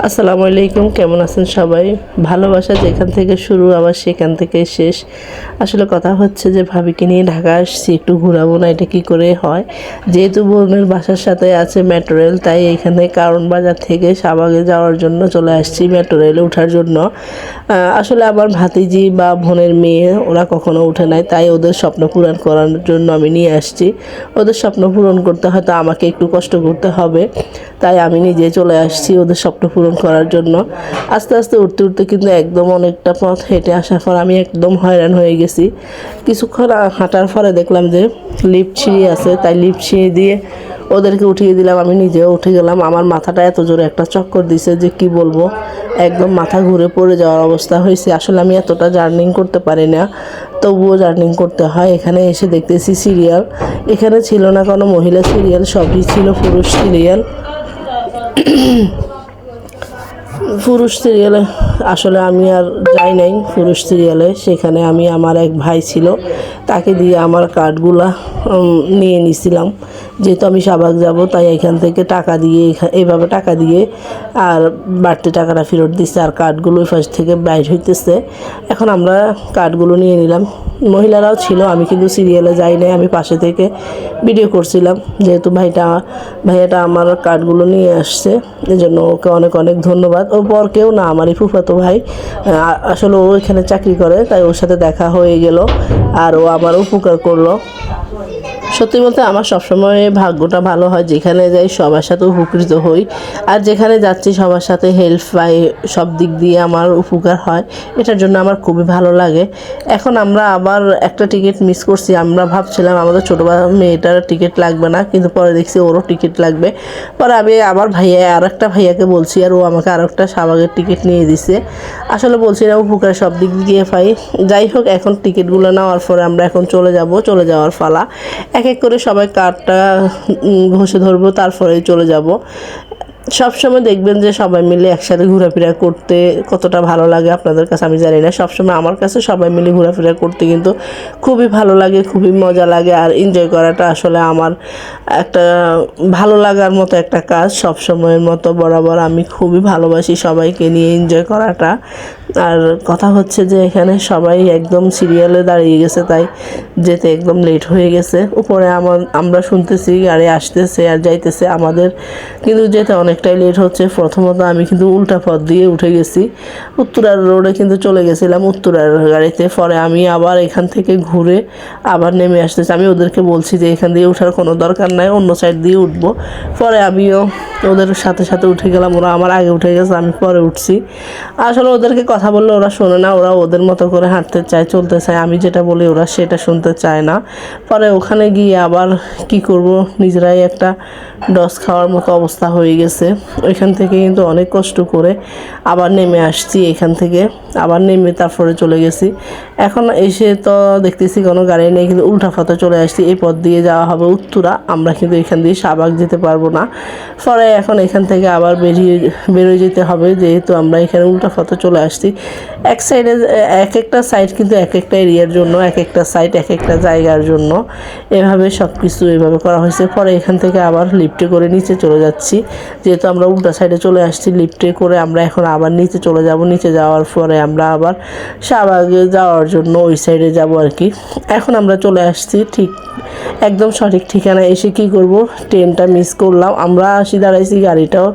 আসসালামু আলাইকুম, কেমন আছেন সবাই? ভালোবাসা যেখান থেকে শুরু আবার সেখান থেকে শেষ। আসলে কথা হচ্ছে যে ভাবিকে নিয়ে ঢাকা আসছি, একটু ঘোরাবো না, এটা কি করে হয়। যেহেতু বোনের বাসার সাথে আছে মেট্রো রেল, তাই এখানে কারণ বাজার থেকে শাহবাগে যাওয়ার জন্য চলে আসছি মেট্রো রেলে ওঠার জন্য। আসলে আমার ভাতিজি বা বোনের মেয়ে ওরা কখনো উঠে নাই, তাই ওদের স্বপ্ন পূরণ করার জন্য আমি নিয়ে আসছি। ওদের স্বপ্ন পূরণ করতে হয়তো আমাকে একটু কষ্ট করতে হবে, তাই আমি নিজে চলে আসছি ওদের স্বপ্ন পূরণ করার জন্য। আস্তে আস্তে উঠতে উঠতে কিন্তু একদম অনেকটা পথ হেঁটে আসার পর আমি একদম হয়রান হয়ে গেছি। কিছুক্ষণ হাঁটার পরে দেখলাম যে লিফট সিঁড়ি আছে, তাই লিফট সিঁড়ি দিয়ে ওদেরকে উঠিয়ে দিলাম, আমি নিজেও উঠে গেলাম। আমার মাথাটা এত জোরে একটা চক্কর দিছে যে কি বলবো, একদম মাথা ঘুরে পড়ে যাওয়ার অবস্থা হয়েছে। আসলে আমি এতটা জার্নিং করতে পারি না, তবুও জার্নিং করতে হয়। এখানে এসে দেখতেছি সিরিয়াল, এখানে ছিল না কোনো মহিলা সিরিয়াল, সবই ছিল পুরুষ সিরিয়াল। পুরুষ সিরিয়ালে আসলে আমি আর যাই নাই পুরুষ সিরিয়ালে। সেখানে আমি আমার এক ভাই ছিল, তাকে দিয়ে আমার কার্ডগুলা নিয়ে নিছিলাম। যেহেতু আমি শাহবাগ যাব, তাই এখান থেকে টাকা দিয়ে এইভাবে টাকা দিয়ে আর বাড়তি টাকাটা ফেরত দিচ্ছে, আর কার্ডগুলো ওই পাশ থেকে বাইর হইতেছে। এখন আমরা কার্ডগুলো নিয়ে নিলাম, মহিলারাও ছিল। আমি কিন্তু সিরিয়ালে যাই নাই, আমি পাশে থেকে ভিডিও করছিলাম। যেহেতু ভাইয়াটা আমার কার্ডগুলো নিয়ে আসছে, এই জন্য ওকে অনেক অনেক ধন্যবাদ। ও পর কেউ না, আমারই ফুফাতো ভাই। আসলে ও এখানে চাকরি করে, তাই ওর সাথে দেখা হয়ে গেল আর ও আমার উপকার করলো। সত্যি বলতে আমার সবসময় ভাগ্যটা ভালো হয়, যেখানে যাই সবার সাথে উপকৃত হই, আর যেখানে যাচ্ছি সবার সাথে হেল্প পাই, সব দিক দিয়ে আমার উপকার হয়। এটার জন্য আমার খুবই ভালো লাগে। এখন আমরা আবার একটা টিকিট মিস করছি। আমরা ভাবছিলাম আমাদের ছোটো মেয়েটার টিকিট লাগবে না, কিন্তু পরে দেখছি ওরও টিকিট লাগবে। পরে আমি আবার আর একটা ভাইয়াকে বলছি, আর ও আমাকে আর একটা শাহবাগের টিকিট নিয়ে দিছে। আসলে বলছি না, উপকার সব দিক দিয়ে পাই। যাই হোক, এখন টিকিটগুলো নেওয়ার পরে আমরা এখন চলে যাওয়ার পালা। এক এক করে সবাই কার্ডটা ঘষে ধরবো, তারপরেই চলে যাব। সবসময় দেখবেন যে সবাই মিলে একসাথে ঘোরাফেরা করতে কতটা ভালো লাগে আপনাদের কাছে আমি জানি না। সবসময় আমার কাছে সবাই মিলে ঘোরাফেরা করতে কিন্তু খুবই ভালো লাগে, খুবই মজা লাগে। আর এনজয় করাটা আসলে আমার একটা ভালো লাগার মতো একটা কাজ। সব সময়ের মতো বরাবর আমি খুবই ভালোবাসি সবাইকে নিয়ে এনজয় করাটা। আর কথা হচ্ছে যে এখানে সবাই একদম সিরিয়ালে দাঁড়িয়ে গেছে, তাই যেতে একদম লেট হয়ে গেছে। উপরে আমরা শুনতেছি গাড়ি আসতেছে আর যাইতেছে, আমাদের কিন্তু যেতে অনেকটাই লেট হচ্ছে। প্রথমত আমি কিন্তু উল্টা পথ দিয়ে উঠে গেছি, উত্তরার রোডে কিন্তু চলে গেছিলাম উত্তরার গাড়িতে। পরে আমি আবার এখান থেকে ঘুরে আবার নেমে আসতেছি। আমি ওদেরকে বলছি যে এখান দিয়ে ওঠার কোনো দরকার নাই, অন্য সাইড দিয়ে উঠবো। পরে আমিও ওদের সাথে সাথে উঠে গেলাম, ওরা আমার আগে উঠে গেছে, আমি পরে উঠছি। আসলে ওদেরকে কথা বললে ওরা শোনে না, ওরা ওদের মতো করে হাঁটতে চায়, চলতে চায়। আমি যেটা বলি ওরা সেটা শুনতে চায় না। পরে ওখানে গিয়ে আবার কি করব, নিজেরাই একটা ডস খাওয়ার মতো অবস্থা হয়ে গেছে। ওইখান থেকে কিন্তু অনেক কষ্ট করে আবার নেমে আসছি, এখান থেকে আবার নেমে তারপরে চলে গেছি। এখন এসে তো দেখতেছি কোনো গাড়ি নেই, কিন্তু উল্টা পথে চলে আসছি। এই পথ দিয়ে যাওয়া হবে উত্তরা, আমরা কিন্তু এখান দিয়ে শাহবাগ যেতে পারবো না। পরে এখন এখান থেকে আবার বেরোয় যেতে হবে, যেহেতু আমরা এখানে উল্টা পথে চলে আসছি। এক সাইডে এক একটা সাইড কিন্তু এক একটা এরিয়ার জন্য, এক একটা সাইড এক একটা জায়গার জন্য, এভাবে সব কিছু এভাবে করা হয়েছে। পরে এখান থেকে আবার লিফটে করে নিচে চলে যাচ্ছি, যেহেতু আমরা উল্টা সাইডে চলে আসছি। লিফটে করে আমরা এখন আবার নিচে চলে যাব। নিচে যাওয়ার পরে আমরা আবার শাহবাগে যাওয়ার জন্য ওই সাইডে যাব আর কি। এখন আমরা চলে আসছি ঠিক একদম সঠিক ঠিকানা। এসে কি করব, ট্রেনটা মিস করলাম। আমরা দাঁড়াইছি, গাড়িটাও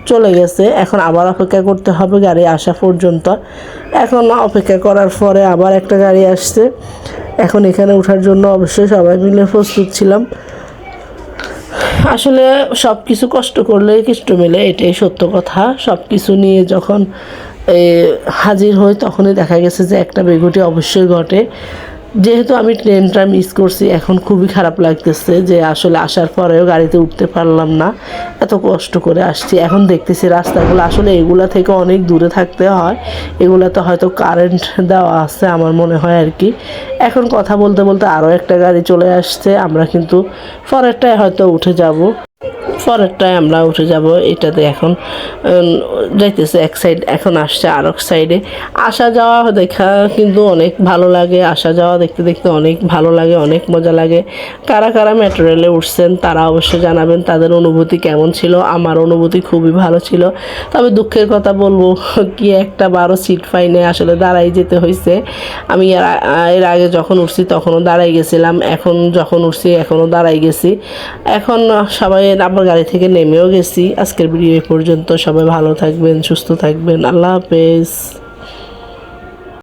চলে গেছে। এখন আবার অপেক্ষা করতে হবে গাড়ি আসা পর্যন্ত। এখন অপেক্ষা করার পরে আবার একটা গাড়ি আসছে। এখন এখানে ওঠার জন্য অবশ্যই সবাই মিলে প্রস্তুত ছিলাম। আসলে সব কিছু কষ্ট করলে কষ্ট মেলে, এটাই সত্য কথা। সব কিছু নিয়ে যখন হাজির হই, তখনই দেখা গেছে যে একটা বেঘটে অবশ্যই ঘটে। যেহেতু আমি ট্রেনটা মিস করছি, এখন খুবই খারাপ লাগতেছে যে আসলে আসার পরেও গাড়িতে উঠতে পারলাম না, এত কষ্ট করে আসছি। এখন দেখতেছি রাস্তাগুলো আসলে এগুলা থেকে অনেক দূরে থাকতে হয়, এগুলাতে হয়তো কারেন্ট দেওয়া আছে আমার মনে হয় আর কি। এখন কথা বলতে বলতে আরও একটা গাড়ি চলে আসছে, আমরা কিন্তু পরেরটায় হয়তো উঠে যাব। পরেরটায় আমরা উঠে যাব। এটাতে এখন যাইতেছে এক সাইড, এখন আসছে আর এক সাইডে। আসা যাওয়া দেখা কিন্তু অনেক ভালো লাগে, আসা যাওয়া দেখতে দেখতে অনেক ভালো লাগে, অনেক মজা লাগে। কারা কারা মেট্রো রেলে উঠছেন তারা অবশ্যই জানাবেন তাদের অনুভূতি কেমন ছিল। আমার অনুভূতি খুবই ভালো ছিল। তবে দুঃখের কথা বলবো কি, একটা বারো সিট পাইনি, আসলে দাঁড়াই যেতে হয়েছে। আমি এর আগে যখন উঠছি তখনও দাঁড়াই গেছিলাম, এখন যখন উঠছি এখনও দাঁড়াই গেছি। এখন সবাই আবার গাড়ি থেকে নেমেও গেছি। আজকের ভিডিও এই পর্যন্ত। সবাই ভালো থাকবেন, সুস্থ থাকবেন। আল্লাহ হাফেজ।